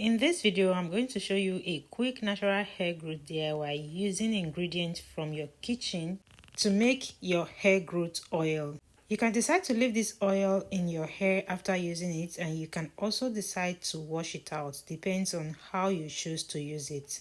In this video, I'm going to show you a quick natural hair growth DIY using ingredients from your kitchen to make your hair growth oil. You can decide to leave this oil in your hair after using it, and you can also decide to wash it out. Depends on how you choose to use it.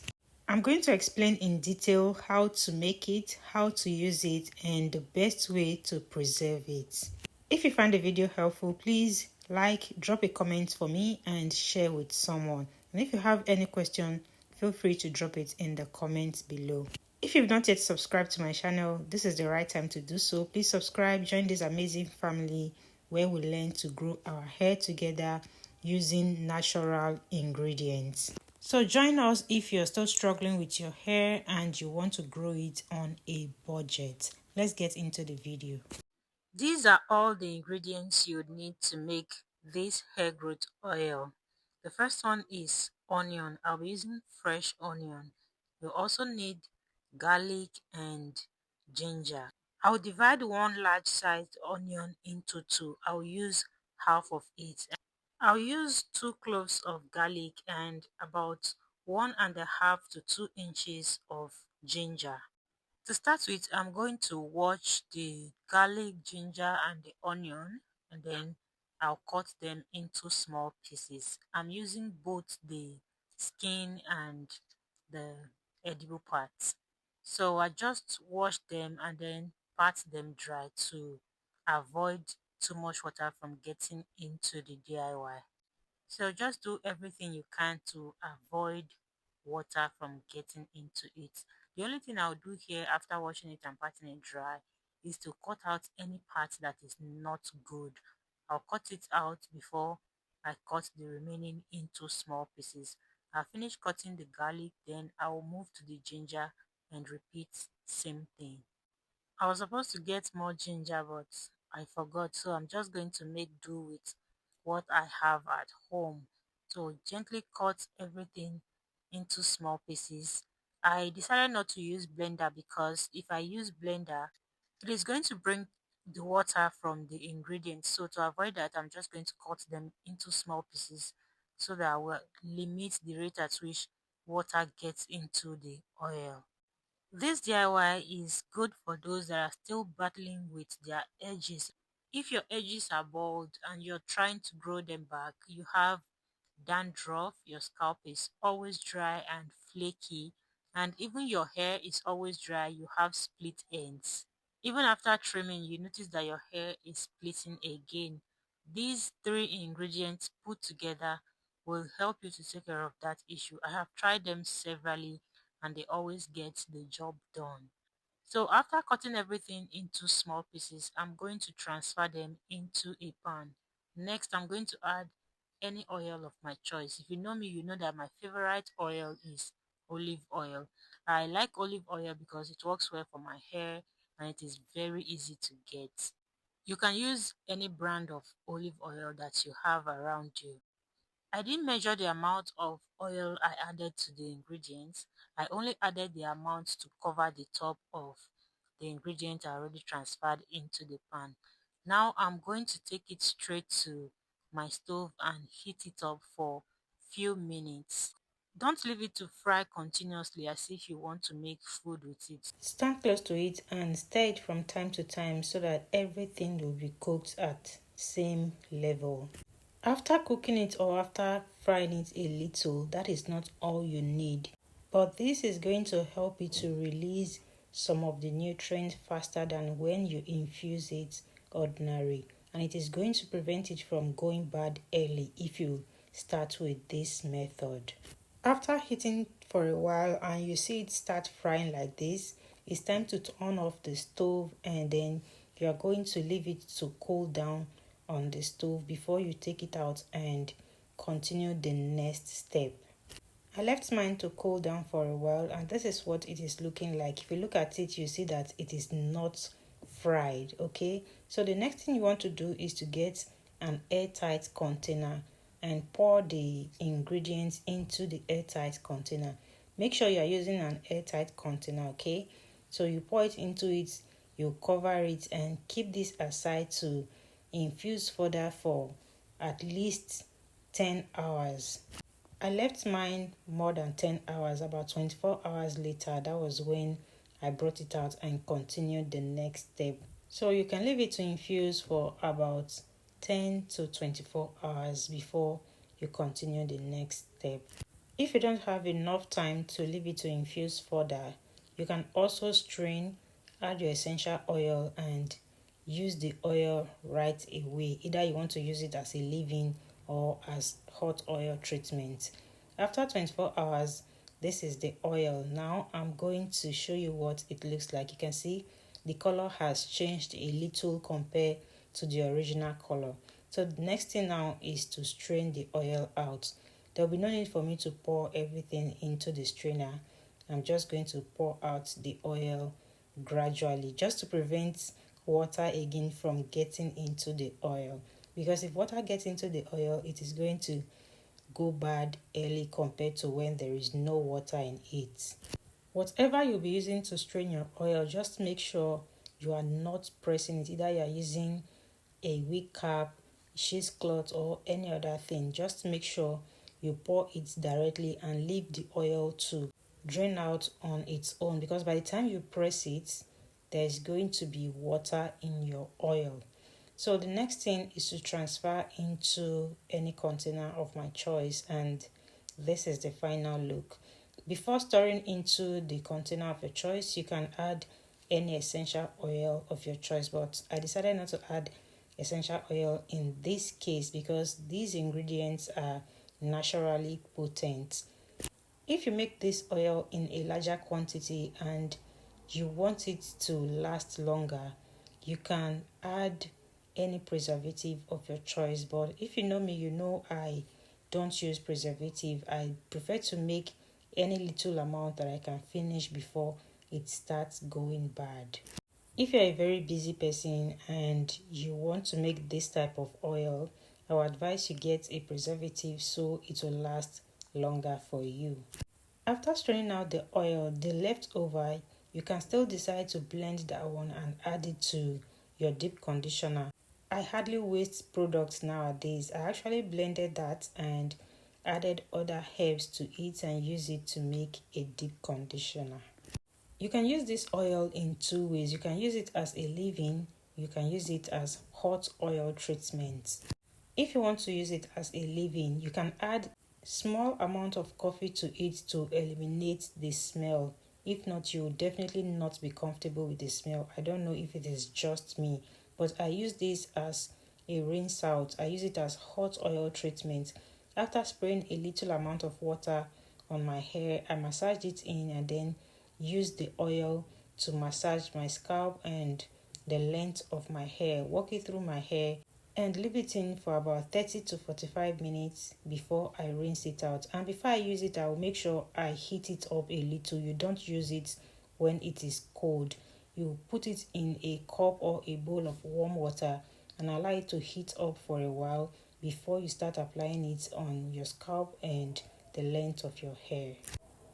I'm going to explain in detail how to make it, how to use it, and the best way to preserve it. If you find the video helpful, please like, drop a comment for me, and share with someone. And if you have any question, feel free to drop it in the comments below. If you've not yet subscribed to my channel, this is the right time to do so. Please subscribe, join this amazing family where we learn to grow our hair together using natural ingredients. So join us if you're still struggling with your hair and you want to grow it on a budget. Let's get into the video. These are all the ingredients you would need to make this hair growth oil. The first one is onion. I'll be using fresh onion. You also need garlic and ginger. I'll divide one large sized onion into two. I'll use half of it. I'll use 2 cloves of garlic and about 1.5 to 2 inches of ginger. To start with, I'm going to wash the garlic, ginger, and the onion, and then I'll cut them into small pieces. I'm using both the skin and the edible parts. So I just wash them and then pat them dry to avoid too much water from getting into the DIY. So just do everything you can to avoid water from getting into it. The only thing I'll do here after washing it and patting it dry is to cut out any part that is not good. I'll cut it out before I cut the remaining into small pieces. I'll finish cutting the garlic, then I'll move to the ginger and repeat same thing. I was supposed to get more ginger, but I forgot, so I'm just going to make do with what I have at home. So gently cut everything into small pieces. I decided not to use blender because if I use blender, it is going to bring the water from the ingredients. So to avoid that, I'm just going to cut them into small pieces so that I will limit the rate at which water gets into the oil. This DIY is good for those that are still battling with their edges. If your edges are bald and you're trying to grow them back, you have dandruff, your scalp is always dry and flaky, and even your hair is always dry, you have split ends. Even after trimming, you notice that your hair is splitting again. These three ingredients put together will help you to take care of that issue. I have tried them severally and they always get the job done. So after cutting everything into small pieces, I'm going to transfer them into a pan. Next, I'm going to add any oil of my choice. If you know me, you know that my favorite oil is olive oil. I like olive oil because it works well for my hair and it is very easy to get. You can use any brand of olive oil that you have around you. I didn't measure the amount of oil I added to the ingredients. I only added the amount to cover the top of the ingredient I already transferred into the pan. Now I'm going to take it straight to my stove and heat it up for few minutes. Don't leave it to fry continuously as if you want to make food with it. Stand close to it and stir it from time to time so that everything will be cooked at same level. After cooking it or after frying it a little, that is not all you need. But this is going to help you to release some of the nutrients faster than when you infuse it ordinary. And it is going to prevent it from going bad early if you start with this method. After heating for a while and you see it start frying like this, it's time to turn off the stove and then you are going to leave it to cool down on the stove before you take it out and continue the next step. I left mine to cool down for a while and this is what it is looking like. If you look at it, you see that it is not fried, okay? So the next thing you want to do is to get an airtight container and pour the ingredients into the airtight container. Make sure you are using an airtight container, okay? So you pour it into it, you cover it and keep this aside to infuse further for at least 10 hours. I left mine more than 10 hours, about 24 hours later. That was when I brought it out and continued the next step. So you can leave it to infuse for about 10 to 24 hours before you continue the next step. If you don't have enough time to leave it to infuse further, you can also strain, add your essential oil, and use the oil right away. Either you want to use it as a leave-in or as hot oil treatment. After 24 hours, this is the oil. Now I'm going to show you what it looks like. You can see the color has changed a little compared to the original color. So the next thing now is to strain the oil out. There will be no need for me to pour everything into the strainer. I'm just going to pour out the oil gradually, just to prevent water again from getting into the oil, because if water gets into the oil, it is going to go bad early compared to when there is no water in it. Whatever you'll be using to strain your oil, just make sure you are not pressing it. Either you are using a wig cap, cheesecloth, or any other thing. Just make sure you pour it directly and leave the oil to drain out on its own, because by the time you press it, there's going to be water in your oil. So the next thing is to transfer into any container of my choice, and this is the final look. Before storing into the container of your choice, you can add any essential oil of your choice, but I decided not to add essential oil in this case because these ingredients are naturally potent. If you make this oil in a larger quantity and you want it to last longer, you can add any preservative of your choice. But if you know me, you know I don't use preservative. I prefer to make any little amount that I can finish before it starts going bad. If you're a very busy person and you want to make this type of oil, I would advise you get a preservative so it will last longer for you. After straining out the oil, the leftover, you can still decide to blend that one and add it to your deep conditioner. I hardly waste products nowadays. I actually blended that and added other herbs to it and use it to make a deep conditioner. You can use this oil in two ways. You can use it as a leave-in, you can use it as hot oil treatment. If you want to use it as a leave-in, you can add small amount of coffee to it to eliminate the smell. If not, you will definitely not be comfortable with the smell. I don't know if it is just me, but I use this as a rinse out. I use it as hot oil treatment. After spraying a little amount of water on my hair, I massaged it in and then use the oil to massage my scalp and the length of my hair, walk it through my hair, and leave it in for about 30 to 45 minutes before I rinse it out. And before I use it, I will make sure I heat it up a little. You don't use it when it is cold. You put it in a cup or a bowl of warm water and allow it to heat up for a while before you start applying it on your scalp and the length of your hair.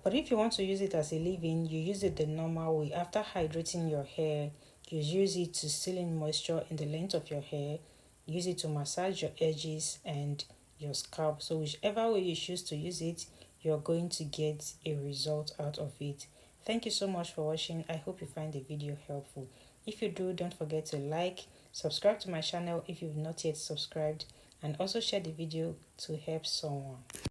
But if you want to use it as a leave-in, you use it the normal way. After hydrating your hair, you use it to seal in moisture in the length of your hair. Use it to massage your edges and your scalp. So whichever way you choose to use it, you're going to get a result out of it. Thank you so much for watching. I hope you find the video helpful. If you do, don't forget to like, subscribe to my channel if you've not yet subscribed, and also share the video to help someone.